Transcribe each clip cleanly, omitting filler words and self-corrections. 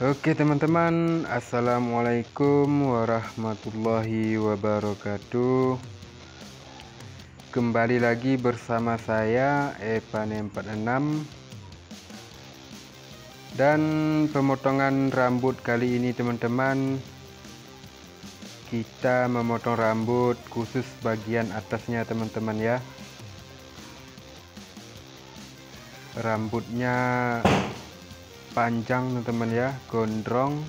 Oke teman-teman, assalamualaikum warahmatullahi wabarakatuh. Kembali lagi bersama saya Evan46. Dan pemotongan rambut kali ini teman-teman, kita memotong rambut khusus bagian atasnya teman-teman ya. Rambutnya panjang teman-teman ya, gondrong,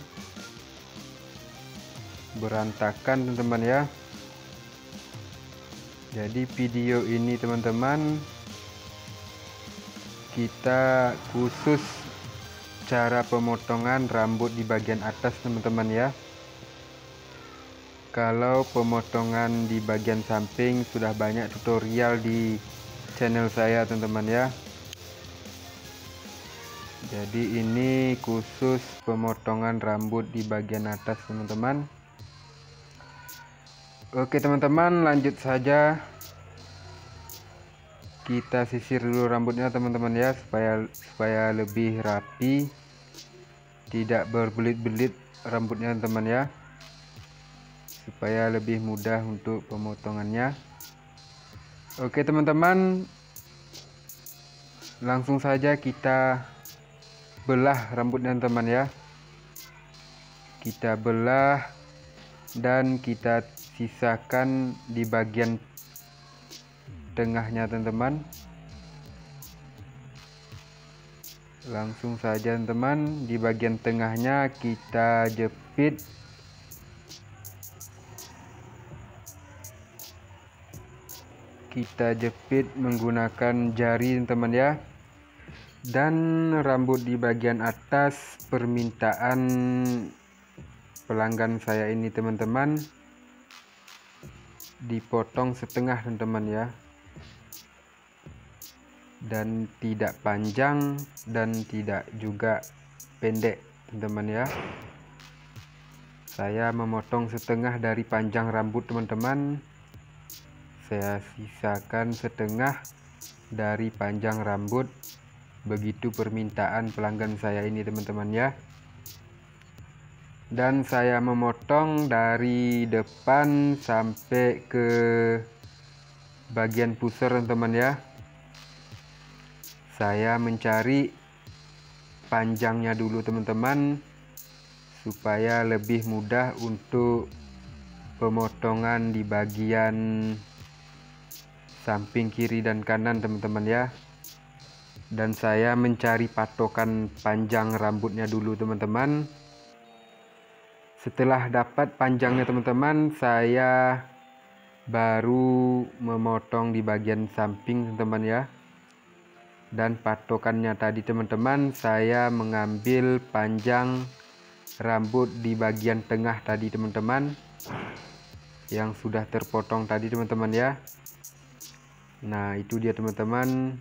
berantakan teman-teman ya. Jadi video ini teman-teman, kita khusus cara pemotongan rambut di bagian atas teman-teman ya. Kalau pemotongan di bagian samping sudah banyak tutorial di channel saya teman-teman ya. Jadi ini khusus pemotongan rambut di bagian atas teman-teman. Oke teman-teman, lanjut saja. Kita sisir dulu rambutnya teman-teman ya, supaya lebih rapi, tidak berbelit-belit rambutnya teman-teman ya, supaya lebih mudah untuk pemotongannya. Oke teman-teman, langsung saja kita belah rambutnya teman-teman ya. Kita belah dan kita sisakan di bagian tengahnya teman-teman. Langsung saja teman-teman, di bagian tengahnya kita jepit. Kita jepit menggunakan jari teman-teman ya. Dan rambut di bagian atas permintaan pelanggan saya ini teman-teman, dipotong setengah teman-teman ya, dan tidak panjang dan tidak juga pendek teman-teman ya. Saya memotong setengah dari panjang rambut teman-teman, saya sisakan setengah dari panjang rambut, begitu permintaan pelanggan saya ini teman-teman ya. Dan saya memotong dari depan sampai ke bagian pusar teman-teman ya. Saya mencari panjangnya dulu teman-teman, supaya lebih mudah untuk pemotongan di bagian samping kiri dan kanan teman-teman ya. Dan saya mencari patokan panjang rambutnya dulu teman-teman. Setelah dapat panjangnya teman-teman, saya baru memotong di bagian samping teman-teman ya. Dan patokannya tadi teman-teman, saya mengambil panjang rambut di bagian tengah tadi teman-teman, yang sudah terpotong tadi teman-teman ya. Nah itu dia teman-teman,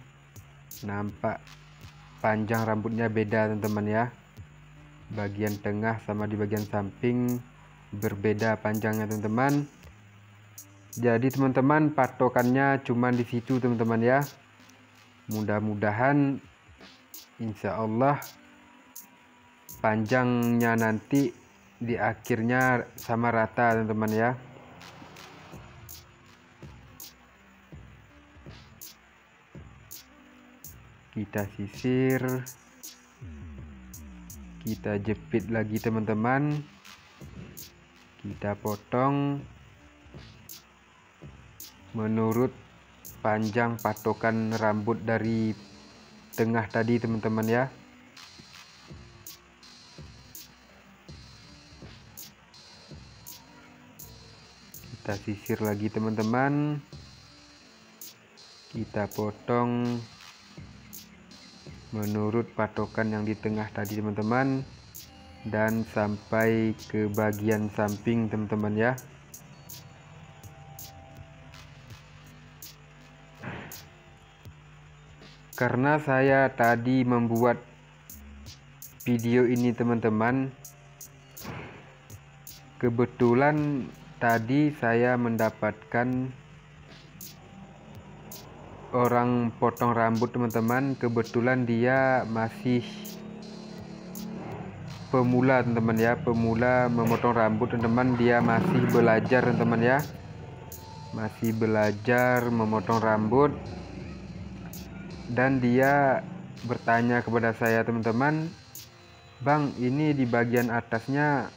nampak panjang rambutnya beda teman-teman ya. Bagian tengah sama di bagian samping berbeda panjangnya teman-teman. Jadi teman-teman, patokannya cuma di situ teman-teman ya. Mudah-mudahan insya Allah panjangnya nanti di akhirnya sama rata teman-teman ya. Kita sisir, kita jepit lagi teman-teman, kita potong menurut panjang patokan rambut dari tengah tadi teman-teman ya. Kita sisir lagi teman-teman, kita potong menurut patokan yang di tengah tadi teman-teman, dan sampai ke bagian samping teman-teman ya. Karena saya tadi membuat video ini teman-teman, kebetulan tadi saya mendapatkan orang potong rambut teman-teman, kebetulan dia masih pemula teman-teman ya, pemula memotong rambut teman-teman. Dia masih belajar teman-teman ya, masih belajar memotong rambut. Dan dia bertanya kepada saya teman-teman, "Bang, ini di bagian atasnya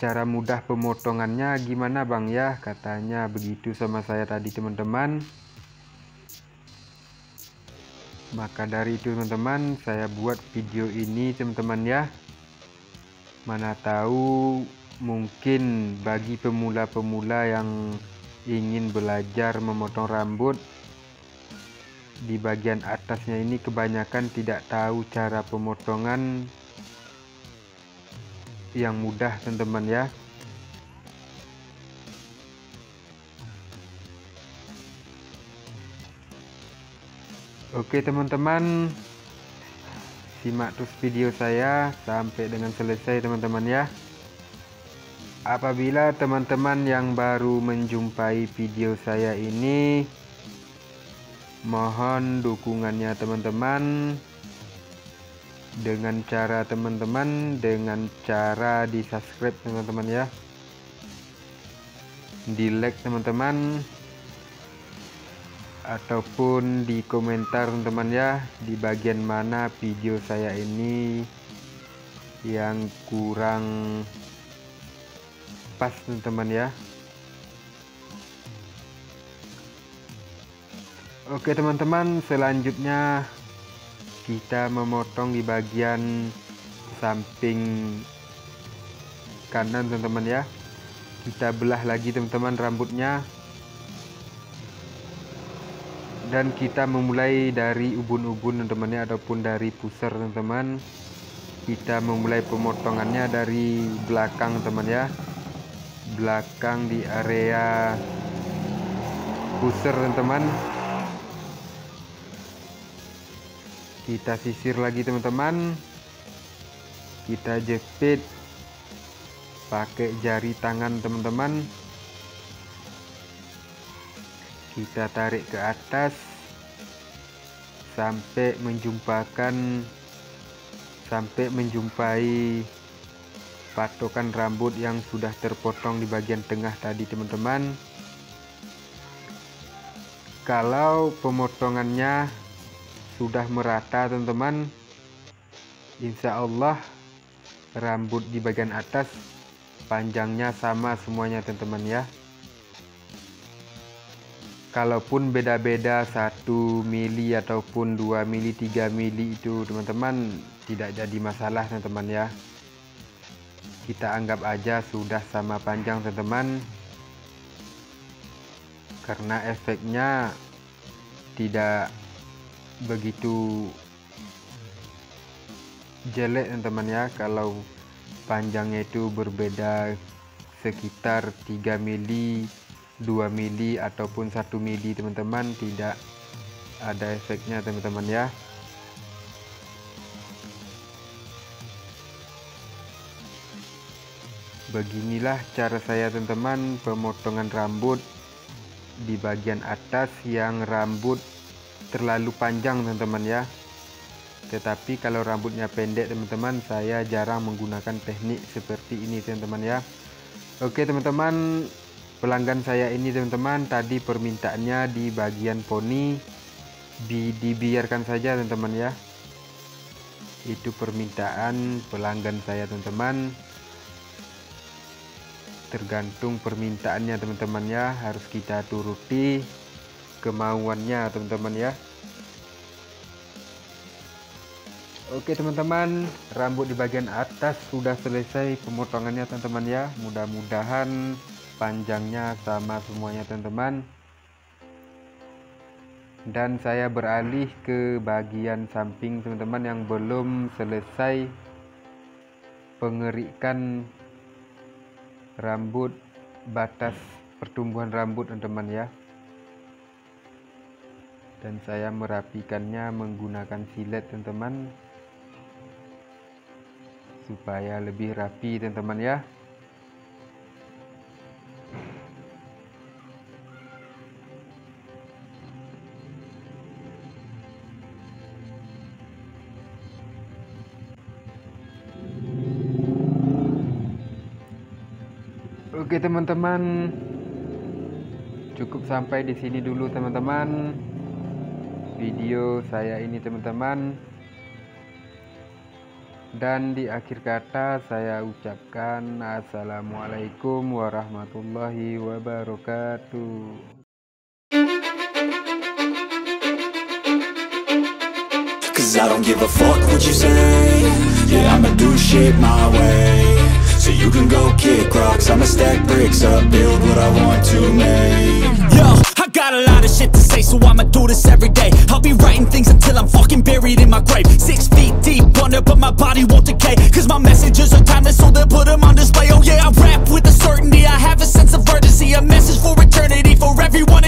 cara mudah pemotongannya gimana bang ya?" Katanya begitu sama saya tadi teman-teman. Maka dari itu teman-teman, saya buat video ini teman-teman ya. Mana tahu mungkin bagi pemula-pemula yang ingin belajar memotong rambut, di bagian atasnya ini kebanyakan tidak tahu cara pemotongan yang mudah teman-teman ya. Oke teman-teman, simak terus video saya sampai dengan selesai teman-teman ya. Apabila teman-teman yang baru menjumpai video saya ini, mohon dukungannya teman-teman dengan cara di subscribe teman-teman ya, di like teman-teman, ataupun di komentar teman-teman ya, di bagian mana video saya ini yang kurang pas teman-teman ya. Oke teman-teman, selanjutnya kita memotong di bagian samping kanan teman-teman ya. Kita belah lagi teman-teman rambutnya, dan kita memulai dari ubun-ubun teman-teman ya, ataupun dari pusar teman-teman. Kita memulai pemotongannya dari belakang teman ya, belakang di area pusar teman-teman. Kita sisir lagi teman-teman, kita jepit pakai jari tangan teman-teman. Kita tarik ke atas sampai menjumpai patokan rambut yang sudah terpotong di bagian tengah tadi teman-teman. Kalau pemotongannya sudah merata teman-teman, insya Allah rambut di bagian atas panjangnya sama semuanya teman-teman ya. Kalaupun beda-beda 1 mili ataupun 2 mili 3 mili itu teman-teman tidak jadi masalah teman-teman ya. Kita anggap aja sudah sama panjang teman-teman, karena efeknya tidak begitu jelek teman-teman ya. Kalau panjangnya itu berbeda sekitar 3 mili, 2 mili ataupun 1 mili teman-teman, tidak ada efeknya teman-teman ya. Beginilah cara saya teman-teman pemotongan rambut di bagian atas yang rambut terlalu panjang teman-teman ya. Tetapi kalau rambutnya pendek teman-teman, saya jarang menggunakan teknik seperti ini teman-teman ya. Oke teman-teman, pelanggan saya ini teman-teman tadi permintaannya di bagian poni dibiarkan saja teman-teman ya. Itu permintaan pelanggan saya teman-teman, tergantung permintaannya teman-teman ya, harus kita turuti kemauannya teman-teman ya. Oke teman-teman, rambut di bagian atas sudah selesai pemotongannya teman-teman ya. Mudah-mudahan panjangnya sama semuanya teman-teman. Dan saya beralih ke bagian samping teman-teman yang belum selesai pengerikan rambut, batas pertumbuhan rambut teman-teman ya. Dan saya merapikannya menggunakan silet teman-teman, supaya lebih rapi teman-teman ya. Oke teman-teman, cukup sampai di sini dulu teman-teman video saya ini teman-teman. Dan di akhir kata saya ucapkan assalamualaikum warahmatullahi wabarakatuh. 'Cause I don't give a fuck what you say. Yeah, I'ma do shit my way. So you can go kick rocks, I'ma stack bricks up, build what I want to make. Yo, I got a lot of shit to say, so I'ma do this every day. I'll be writing things until I'm fucking buried in my grave. 6 feet deep under, but my body won't decay. 'Cause my messages are timeless, so they'll put them on display. Oh yeah, I rap with a certainty, I have a sense of urgency, a message for eternity, for everyone.